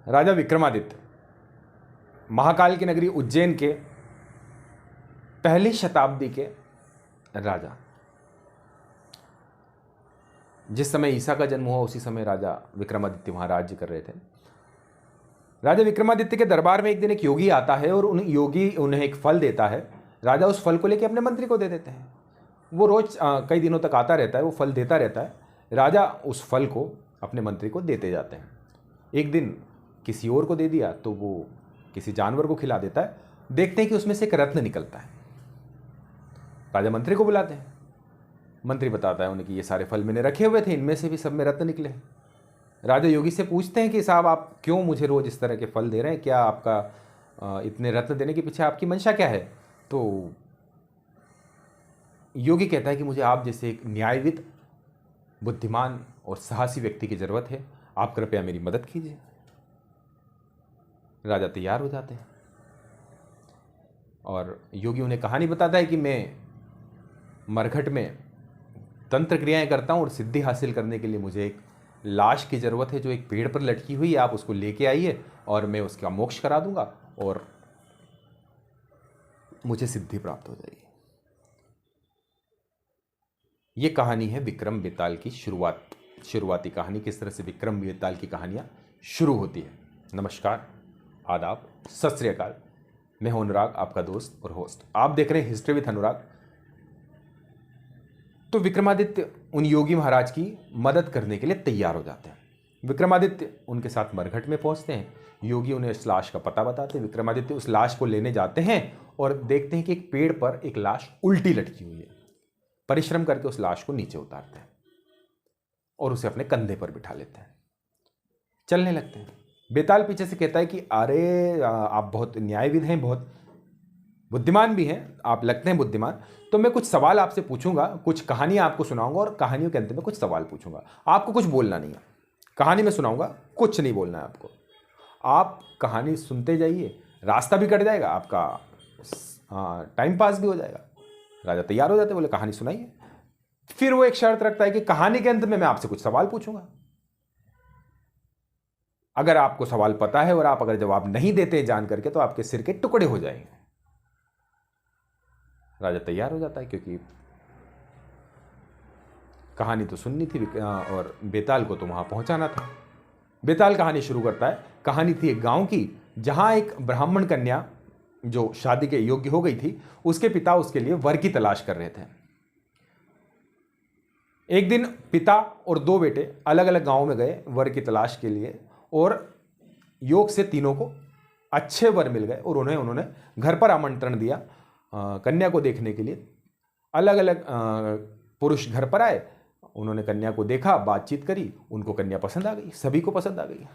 राजा विक्रमादित्य महाकाल की नगरी उज्जैन के पहली शताब्दी के राजा। जिस समय ईसा का जन्म हुआ उसी समय राजा विक्रमादित्य वहां राज्य कर रहे थे। राजा विक्रमादित्य के दरबार में एक दिन एक योगी आता है और उन योगी उन्हें एक फल देता है। राजा उस फल को लेकर अपने मंत्री को दे देते हैं। वो रोज कई दिनों तक आता रहता है, वो फल देता रहता है। राजा उस फल को अपने मंत्री को देते जाते हैं। एक दिन किसी और को दे दिया तो वो किसी जानवर को खिला देता है। देखते हैं कि उसमें से एक रत्न निकलता है। राजा मंत्री को बुलाते हैं। मंत्री बताता है उन्हें कि ये सारे फल मैंने रखे हुए थे, इनमें से भी सब में रत्न निकले हैं। राजा योगी से पूछते हैं कि साहब आप क्यों मुझे रोज इस तरह के फल दे रहे हैं, क्या आपका इतने रत्न देने के पीछे आपकी मंशा क्या है? तो योगी कहता है कि मुझे आप जैसे एक न्यायविद, बुद्धिमान और साहसी व्यक्ति की जरूरत है, आप कृपया मेरी मदद कीजिए। राजा तैयार हो जाते हैं और योगी उन्हें कहानी बताता है कि मैं मरघट में तंत्र क्रियाएं करता हूं और सिद्धि हासिल करने के लिए मुझे एक लाश की जरूरत है जो एक पेड़ पर लटकी हुई है। आप उसको लेके आइए और मैं उसका मोक्ष करा दूंगा और मुझे सिद्धि प्राप्त हो जाएगी। ये कहानी है विक्रम बेताल की शुरुआती कहानी। किस तरह से विक्रम बेताल की कहानियां शुरू होती है। नमस्कार, आदाब, सत श्री अकाल। मैं हूं अनुराग, आपका दोस्त और होस्ट। आप देख रहे हैं हिस्ट्री विद अनुराग। तो विक्रमादित्य उन योगी महाराज की मदद करने के लिए तैयार हो जाते हैं। विक्रमादित्य उनके साथ मरघट में पहुंचते हैं। योगी उन्हें उस लाश का पता बताते हैं। विक्रमादित्य उस लाश को लेने जाते हैं और देखते हैं कि एक पेड़ पर एक लाश उल्टी लटकी हुई है। परिश्रम करके उस लाश को नीचे उतारते हैं और उसे अपने कंधे पर बिठा लेते हैं। चलने लगते हैं। बेताल पीछे से कहता है कि अरे आप बहुत न्यायविद हैं, बहुत बुद्धिमान भी हैं, आप लगते हैं बुद्धिमान। तो मैं कुछ सवाल आपसे पूछूंगा, कुछ कहानियां आपको सुनाऊंगा और कहानियों के अंत में कुछ सवाल पूछूंगा। आपको कुछ बोलना नहीं है। कहानी में सुनाऊंगा, कुछ नहीं बोलना है आपको। आप कहानी सुनते जाइए, रास्ता भी कट जाएगा, आपका टाइम पास भी हो जाएगा। राजा तैयार हो जाते, बोले कहानी सुनाइए। फिर वो एक शर्त रखता है कि कहानी के अंत में मैं आपसे कुछ सवाल पूछूंगा। अगर आपको सवाल पता है और आप अगर जवाब नहीं देते जान करके तो आपके सिर के टुकड़े हो जाएंगे। राजा तैयार हो जाता है क्योंकि कहानी तो सुननी थी और बेताल को तो वहां पहुंचाना था। बेताल कहानी शुरू करता है। कहानी थी एक गांव की, जहां एक ब्राह्मण कन्या जो शादी के योग्य हो गई थी, उसके पिता उसके लिए वर की तलाश कर रहे थे। एक दिन पिता और दो बेटे अलग अलग गांव में गए वर की तलाश के लिए और योग से तीनों को अच्छे वर मिल गए और उन्होंने घर पर आमंत्रण दिया कन्या को देखने के लिए। अलग अलग पुरुष घर पर आए, उन्होंने कन्या को देखा, बातचीत करी, उनको कन्या पसंद आ गई, सभी को पसंद आ गई।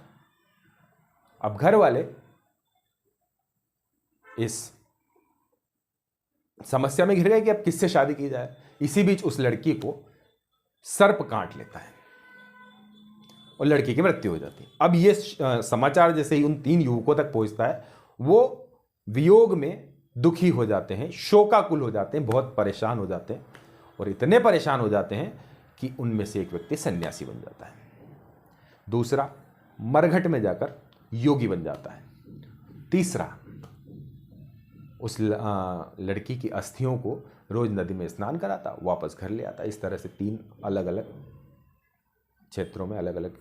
अब घर वाले इस समस्या में घिर गए कि अब किससे शादी की जाए। इसी बीच उस लड़की को सर्प काट लेता है और लड़की की मृत्यु हो जाती है। अब ये समाचार जैसे ही उन तीन युवकों तक पहुंचता है, वो वियोग में दुखी हो जाते हैं, शोकाकुल हो जाते हैं, बहुत परेशान हो जाते हैं और इतने परेशान हो जाते हैं कि उनमें से एक व्यक्ति सन्यासी बन जाता है, दूसरा मरघट में जाकर योगी बन जाता है, तीसरा उस लड़की की अस्थियों को रोज नदी में स्नान कराता, वापस घर ले आता। इस तरह से तीन अलग अलग क्षेत्रों में अलग अलग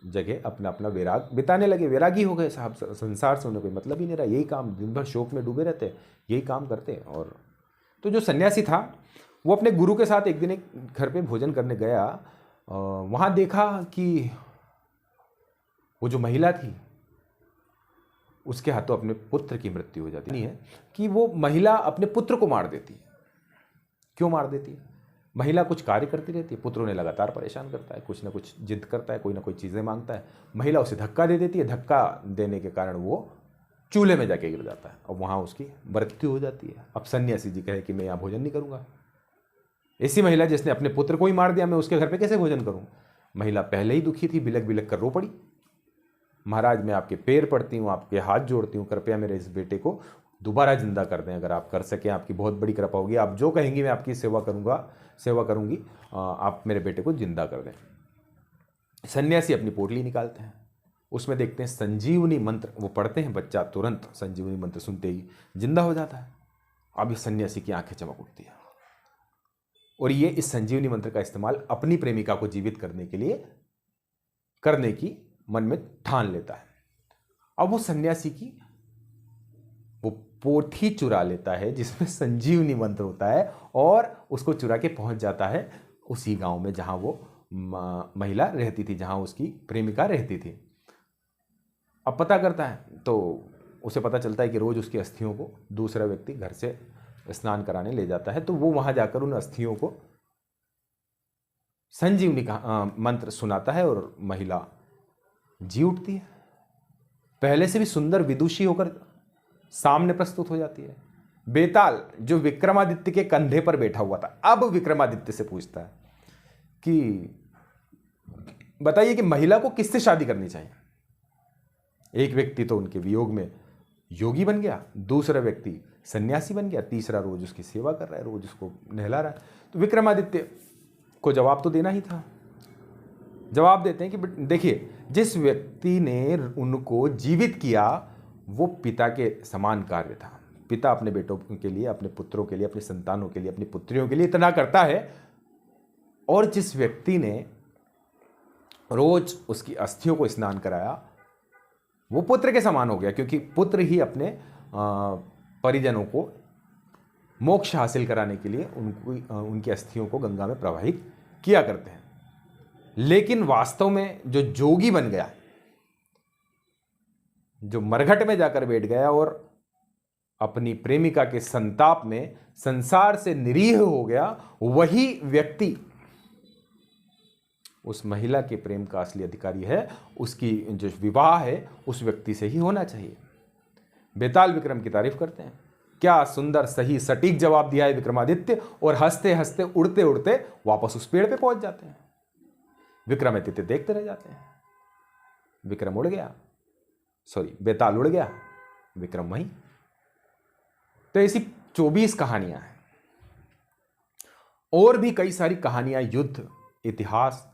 जगह अपना अपना वैराग बिताने लगे। वैरागी हो गए साहब, संसार से उन्हें कोई मतलब ही नहीं रहा, यही काम, दिन भर शोक में डूबे रहते, यही काम करते। और तो जो सन्यासी था वो अपने गुरु के साथ एक दिन एक घर पे भोजन करने गया। वहाँ देखा कि वो जो महिला थी उसके हाथों अपने पुत्र की मृत्यु हो जाती है। कि वो महिला अपने पुत्र को मार देती है। क्यों मार देती है? महिला कुछ कार्य करती रहती है, पुत्र उन्हें लगातार परेशान करता है, कुछ ना कुछ जिद करता है, कोई ना कोई चीज़ें मांगता है। महिला उसे धक्का दे देती है, धक्का देने के कारण वो चूल्हे में जाके गिर जाता है और वहाँ उसकी मृत्यु हो जाती है। अब सन्यासी जी कहे कि मैं यहाँ भोजन नहीं करूँगा। ऐसी महिला जिसने अपने पुत्र को ही मार दिया, मैं उसके घर पर कैसे भोजन करूँ? महिला पहले ही दुखी थी, बिलक बिलक कर रो पड़ी। महाराज मैं आपके पैर पड़ती हूँ, आपके हाथ जोड़ती हूँ, कृपया मेरे इस बेटे को दोबारा जिंदा कर दें। अगर आप कर सकें आपकी बहुत बड़ी कृपा होगी, आप जो कहेंगी मैं आपकी सेवा करूंगी, आप मेरे बेटे को जिंदा कर दें। सन्यासी अपनी पोटली निकालते हैं, उसमें देखते हैं संजीवनी मंत्र वो पढ़ते हैं, बच्चा तुरंत संजीवनी मंत्र सुनते ही जिंदा हो जाता है। अब इस सन्यासी की आंखें चमक उठती है और ये इस संजीवनी मंत्र का इस्तेमाल अपनी प्रेमिका को जीवित करने के लिए करने की मन में ठान लेता है। अब वो सन्यासी की वो पोथी चुरा लेता है जिसमें संजीवनी मंत्र होता है और उसको चुरा के पहुंच जाता है उसी गांव में जहां वो महिला रहती थी, जहां उसकी प्रेमिका रहती थी। अब पता करता है तो उसे पता चलता है कि रोज उसकी अस्थियों को दूसरा व्यक्ति घर से स्नान कराने ले जाता है। तो वो वहां जाकर उन अस्थियों को संजीवनी का मंत्र सुनाता है और महिला जी उठती है। पहले से भी सुंदर विदुषी होकर सामने प्रस्तुत हो जाती है। बेताल जो विक्रमादित्य के कंधे पर बैठा हुआ था, अब विक्रमादित्य से पूछता है कि बताइए कि महिला को किससे शादी करनी चाहिए। एक व्यक्ति तो उनके वियोग में योगी बन गया, दूसरा व्यक्ति सन्यासी बन गया, तीसरा रोज उसकी सेवा कर रहा है, रोज उसको नहला रहा है। तो विक्रमादित्य को जवाब तो देना ही था। जवाब देते हैं कि देखिए, जिस व्यक्ति ने उनको जीवित किया वो पिता के समान कार्य था। पिता अपने बेटों के लिए, अपने पुत्रों के लिए, अपनी संतानों के लिए, अपनी पुत्रियों के लिए इतना करता है, और जिस व्यक्ति ने रोज उसकी अस्थियों को स्नान कराया वो पुत्र के समान हो गया, क्योंकि पुत्र ही अपने परिजनों को मोक्ष हासिल कराने के लिए उनकी अस्थियों को गंगा में प्रवाहित किया करते हैं। लेकिन वास्तव में जो जोगी बन गया, जो मरघट में जाकर बैठ गया और अपनी प्रेमिका के संताप में संसार से निरीह हो गया, वही व्यक्ति उस महिला के प्रेम का असली अधिकारी है। उसकी जो विवाह है उस व्यक्ति से ही होना चाहिए। बेताल विक्रम की तारीफ करते हैं, क्या सुंदर सही सटीक जवाब दिया है विक्रमादित्य, और हंसते हंसते उड़ते उड़ते वापस उस पेड़ पे पहुंच जाते हैं। विक्रमादित्य देखते रह जाते हैं। विक्रम उड़ गया, बेताल उड़ गया, विक्रम वहीं। तो ऐसी 24 कहानियां हैं और भी कई सारी कहानियां, युद्ध, इतिहास,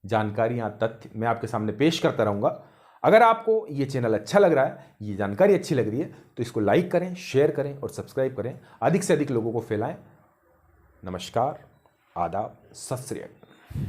जानकारियां, तथ्य मैं आपके सामने पेश करता रहूंगा। अगर आपको ये चैनल अच्छा लग रहा है, ये जानकारी अच्छी लग रही है, तो इसको लाइक करें, शेयर करें और सब्सक्राइब करें। अधिक से अधिक लोगों को फैलाएं। नमस्कार, आदाब, सत श्री अकाल।